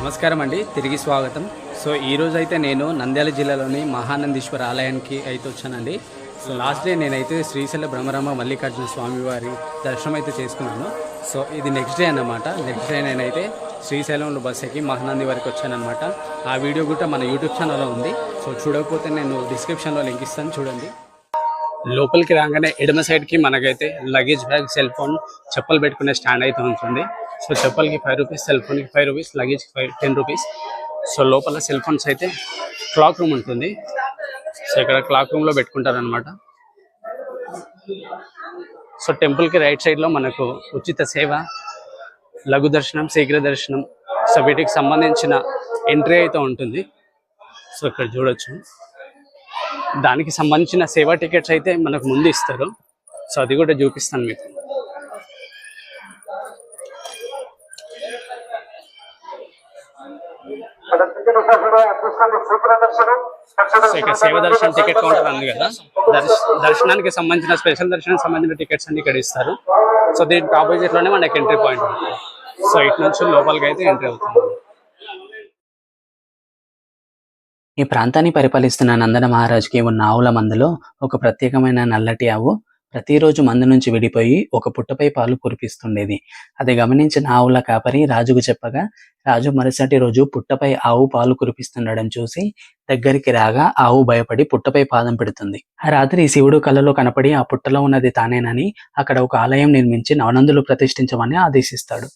నమస్కారం అండి, తిరిగి స్వాగతం. సో ఈరోజు అయితే నేను నంద్యాల జిల్లాలోని మహానందీశ్వర ఆలయానికి అయితే వచ్చానండి. సో లాస్ట్ డే నేనైతే శ్రీశైల బ్రహ్మరామ మల్లికార్జున స్వామి వారి దర్శనం అయితే చేసుకున్నాను. సో ఇది నెక్స్ట్ డే అన్నమాట. నెక్స్ట్ డే నేనైతే శ్రీశైలంలో బస్ ఎక్కి మహానంది వరకు వచ్చానమాట. ఆ వీడియో కూడా మన యూట్యూబ్ ఛానల్లో ఉంది. సో చూడకపోతే నేను డిస్క్రిప్షన్లో లింక్ ఇస్తాను, చూడండి. లోపలికి రాగానే ఎడమ సైడ్కి మనకైతే లగేజ్ బ్యాగ్, సెల్ ఫోన్, చెప్పులు పెట్టుకునే స్టాండ్ అయితే ఉంటుంది. సో చెప్పులకి 5 రూపీస్, సెల్ ఫోన్కి 5 రూపీస్, లగేజ్కి 10 రూపీస్. సో లోపల సెల్ ఫోన్స్ అయితే క్లాక్ రూమ్ ఉంటుంది. సో ఇక్కడ క్లాక్ రూమ్లో పెట్టుకుంటారనమాట. సో టెంపుల్కి రైట్ సైడ్లో మనకు ఉచిత సేవ, లఘు దర్శనం, శీఘ్ర దర్శనం, సో వీటికి సంబంధించిన ఎంట్రీ అయితే ఉంటుంది. సో ఇక్కడ చూడొచ్చు. దానికి సంబంధించిన సేవా టికెట్స్ అయితే మనకు ముందు ఇస్తారు. సో అది కూడా చూపిస్తాను మీకు. సో ఇక్కడ సేవ దర్శనం టికెట్ కౌంటర్ ఉంది కదా, దర్శనానికి సంబంధించిన స్పెషల్ దర్శనానికి సంబంధించిన టికెట్స్ అన్ని ఇక్కడ ఇస్తారు. సో దీనికి ఆపోజిట్ లోనే మనకి ఎంట్రీ పాయింట్ ఉంటుంది. సో ఇటు నుంచి లోపలికి అయితే ఎంట్రీ అవుతుంది. ఈ ప్రాంతాన్ని పరిపాలిస్తున్న నందన మహారాజుకి ఉన్న ఆవుల మందలో ఒక ప్రత్యేకమైన నల్లటి ఆవు ప్రతిరోజు మంద నుంచి విడిపోయి ఒక పుట్టపై పాలు కురిపిస్తుండేది. అది గమనించిన ఆవుల కాపరి రాజుకు చెప్పగా, రాజు మరుసటి రోజు పుట్టపై ఆవు పాలు కురిపిస్తుండడం చూసి దగ్గరికి రాగా ఆవు భయపడి పుట్టపై పాదం పెడుతుంది. ఆ రాత్రి శివుడు కలలో కనపడి ఆ పుట్టలో ఉన్నది తానేనని అక్కడ ఒక ఆలయం నిర్మించి నవనందులు ప్రతిష్ఠించమని ఆదేశిస్తాడు.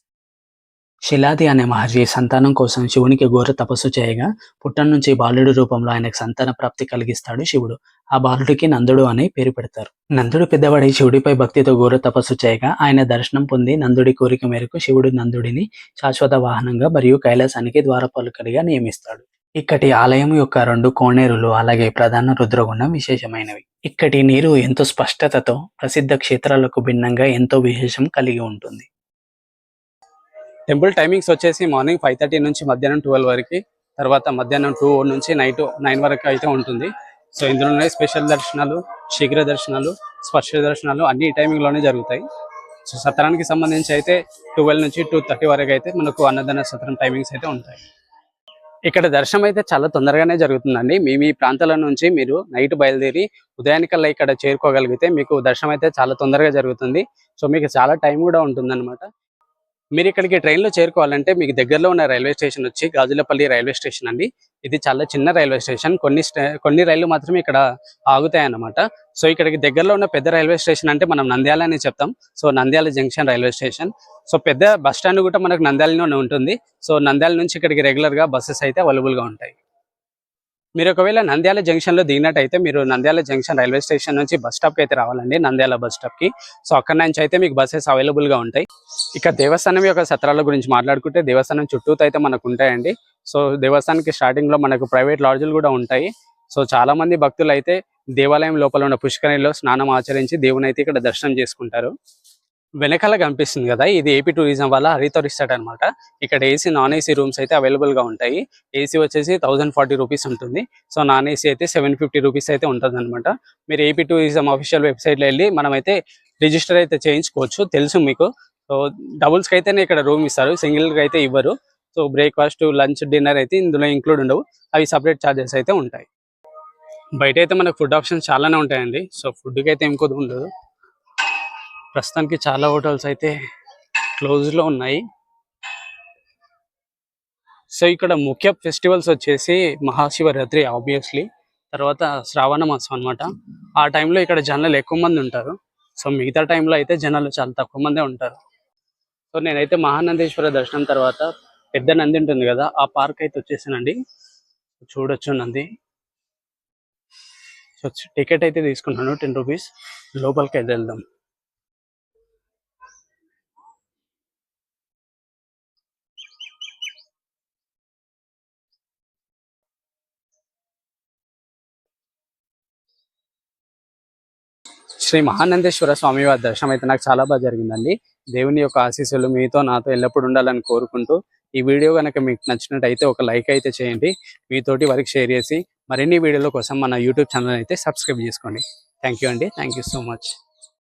శిలాది అనే మహర్షి సంతానం కోసం శివునికి ఘోర తపస్సు చేయగా పుట్టం నుంచి బాలుడి రూపంలో ఆయనకు సంతాన ప్రాప్తి కలిగిస్తాడు శివుడు. ఆ బాలుడికి నందుడు అనే పేరు పెడతారు. నందుడు పెద్దవాడి శివుడిపై భక్తితో ఘోర తపస్సు చేయగా ఆయన దర్శనం పొంది నందుడి కోరిక మేరకు శివుడు నందుడిని శాశ్వత వాహనంగా మరియు కైలాసానికి ద్వారపాలకుడిగా నియమిస్తాడు. ఇక్కడి ఆలయం యొక్క 2 కోనేరులు అలాగే ప్రధాన రుద్రగుండం విశేషమైనవి. ఇక్కడి నీరు ఎంతో స్పష్టతతో ప్రసిద్ధ క్షేత్రాలకు భిన్నంగా ఎంతో విశేషం కలిగి ఉంటుంది. టెంపుల్ టైమింగ్స్ వచ్చేసి మార్నింగ్ 5:30 నుంచి మధ్యాహ్నం 12 వరకు, తర్వాత మధ్యాహ్నం 2 నుంచి నైట్ 9 వరకు అయితే ఉంటుంది. సో ఇందులోనే స్పెషల్ దర్శనాలు, శీఘ్ర దర్శనాలు, స్పర్శ దర్శనాలు అన్ని టైమింగ్లోనే జరుగుతాయి. సో సత్రానికి సంబంధించి అయితే 12 నుంచి 2:30 వరకు అయితే మనకు అన్నదాన సత్రం టైమింగ్స్ అయితే ఉంటాయి. ఇక్కడ దర్శనం అయితే చాలా తొందరగానే జరుగుతుందండి. మీ ప్రాంతాల నుంచి మీరు నైట్ బయలుదేరి ఉదయానికల్లా ఇక్కడ చేరుకోగలిగితే మీకు దర్శనం అయితే చాలా తొందరగా జరుగుతుంది. సో మీకు చాలా టైం కూడా ఉంటుందన్నమాట. మీరు ఇక్కడికి ట్రైన్లో చేరుకోవాలంటే మీకు దగ్గరలో ఉన్న రైల్వే స్టేషన్ వచ్చి గాజులపల్లి రైల్వే స్టేషన్ అండి. ఇది చాలా చిన్న రైల్వే స్టేషన్. కొన్ని రైళ్లు మాత్రమే ఇక్కడ ఆగుతాయి అన్నమాట. సో ఇక్కడికి దగ్గరలో ఉన్న పెద్ద రైల్వే స్టేషన్ అంటే మనం నంద్యాల అని చెప్తాం. So Nandyal junction railway station. So పెద్ద బస్ స్టాండ్ కూడా మనకు నంద్యాలలోనే ఉంటుంది. సో నంద్యాల నుంచి ఇక్కడికి రెగ్యులర్గా బస్సెస్ అయితే అవైలబుల్గా ఉంటాయి. మీరు ఒకవేళ నంద్యాల జంక్షన్లో దిగినట్టయితే మీరు నంద్యాల జంక్షన్ రైల్వే స్టేషన్ నుంచి బస్ స్టాప్కి అయితే రావాలండి, నంద్యాల బస్ స్టాప్కి. సో అక్కడ నుంచి అయితే మీకు బస్సెస్ అవైలబుల్గా ఉంటాయి. ఇక దేవస్థానం యొక్క సత్రాల గురించి మాట్లాడుకుంటే దేవస్థానం చుట్టూతో అయితే మనకు ఉంటాయండి. సో దేవస్థానానికి స్టార్టింగ్లో మనకు ప్రైవేట్ లాడ్జులు కూడా ఉంటాయి. సో చాలా మంది భక్తులు అయితే దేవాలయం లోపల ఉన్న పుష్కరిణిలో స్నానం ఆచరించి దేవుని అయితే ఇక్కడ దర్శనం చేసుకుంటారు. వెనకాల కనిపిస్తుంది కదా, ఇది ఏపీ టూరిజం వల్ల హరితో రిసార్ట్ అనమాట. ఇక్కడ ఏసీ, నాన్ ఏసీ రూమ్స్ అయితే అవైలబుల్గా ఉంటాయి. ఏసీ వచ్చేసి 1040 రూపీస్ ఉంటుంది. సో నాన్ ఏసీ అయితే 750 రూపీస్ అయితే ఉంటుంది అనమాట. మీరు ఏపీ టూరిజం అఫీషియల్ వెబ్సైట్లో వెళ్ళి మనమైతే రిజిస్టర్ అయితే చేయించుకోవచ్చు, తెలుసు మీకు. సో డబుల్స్కి అయితేనే ఇక్కడ రూమ్ ఇస్తారు, సింగిల్కి అయితే ఇవ్వరు. సో బ్రేక్ఫాస్ట్, లంచ్, డిన్నర్ అయితే ఇందులో ఇంక్లూడ్ ఉండవు, అవి సపరేట్ ఛార్జెస్ అయితే ఉంటాయి. బయట అయితే మనకు ఫుడ్ ఆప్షన్స్ చాలానే ఉంటాయండి. సో ఫుడ్కి అయితే ఏం కొద్ది ఉండదు. ప్రస్తుతానికి చాలా హోటల్స్ అయితే క్లోజ్లో ఉన్నాయి. సో ఇక్కడ ముఖ్య ఫెస్టివల్స్ వచ్చేసి మహాశివరాత్రి ఆబ్వియస్లీ, తర్వాత శ్రావణ మాసం అనమాట. ఆ టైంలో ఇక్కడ జనాలు ఎక్కువ మంది ఉంటారు. సో మిగతా టైంలో అయితే జనాలు చాలా తక్కువ మందే ఉంటారు. సో నేనైతే మహానందేశ్వర దర్శనం తర్వాత పెద్ద నంది ఉంటుంది కదా, ఆ పార్క్ అయితే వచ్చేసానండి. చూడొచ్చు నంది. సో టికెట్ అయితే తీసుకున్నాను 10 రూపీస్. లోపలికి అయితే వెళ్దాం. శ్రీ మహానందేశ్వర స్వామి వారి దర్శనం అయితే నాకు చాలా బాగా జరిగిందండి. దేవుని యొక్క ఆశీస్సులు మీతో నాతో ఎల్లప్పుడూ ఉండాలని కోరుకుంటూ, ఈ వీడియో కనుక మీకు నచ్చినట్టయితే ఒక లైక్ అయితే చేయండి. మీతోటి వారికి షేర్ చేసి మరిన్ని వీడియోల కోసం మన యూట్యూబ్ ఛానల్ అయితే సబ్స్క్రైబ్ చేసుకోండి. థ్యాంక్ యూ అండి. Thank you so much.